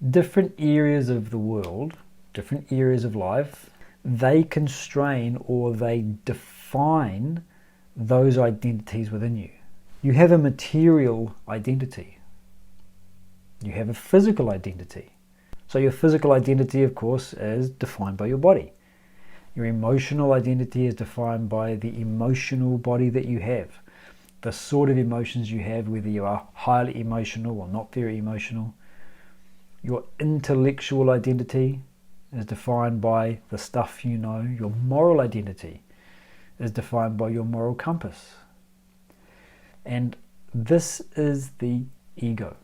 Different areas of the world, different areas of life, they constrain or they define those identities within you. You have a material identity. You have a physical identity. So your physical identity, of course, is defined by your body. Your emotional identity is defined by the emotional body that you have. The sort of emotions you have, whether you are highly emotional or not very emotional. Your intellectual identity is defined by the stuff you know. Your moral identity is defined by your moral compass. And this is the ego.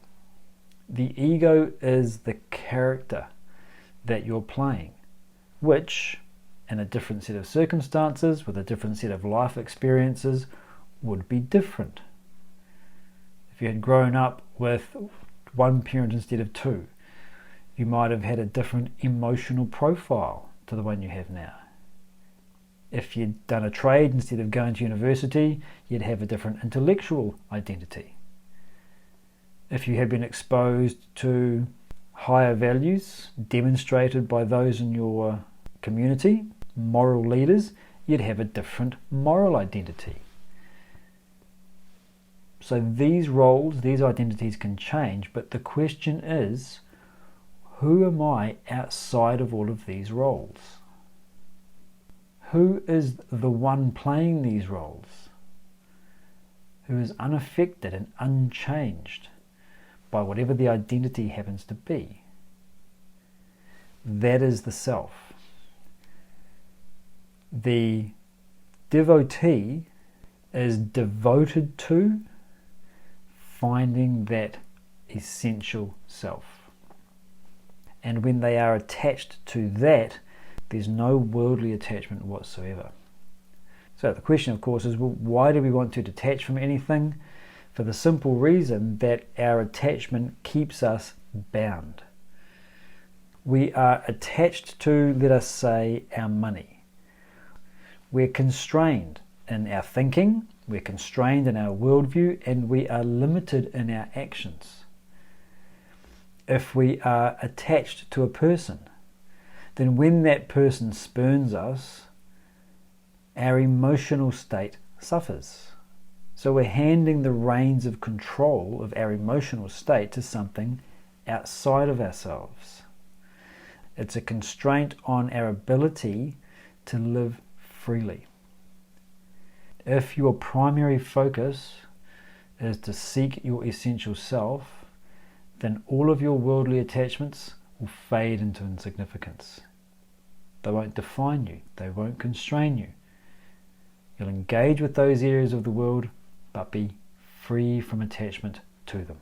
The ego is the character that you're playing, which, in a different set of circumstances, with a different set of life experiences, would be different. If you had grown up with one parent instead of two, you might have had a different emotional profile to the one you have now. If you'd done a trade instead of going to university, you'd have a different intellectual identity. If you had been exposed to higher values demonstrated by those in your community, moral leaders, you'd have a different moral identity. So these roles, these identities can change, but the question is, who am I outside of all of these roles? Who is the one playing these roles? Who is unaffected and unchanged by whatever the identity happens to be? That is the self. The devotee is devoted to finding that essential self. And when they are attached to that, there's no worldly attachment whatsoever. So the question, of course, is, well, why do we want to detach from anything? For the simple reason that our attachment keeps us bound. We are attached to, let us say, our money. We're constrained in our thinking, we're constrained in our worldview, and we are limited in our actions. If we are attached to a person, then when that person spurns us, our emotional state suffers. So we're handing the reins of control of our emotional state to something outside of ourselves. It's a constraint on our ability to live freely. If your primary focus is to seek your essential self, then all of your worldly attachments will fade into insignificance. They won't define you. They won't constrain you. You'll engage with those areas of the world, but be free from attachment to them.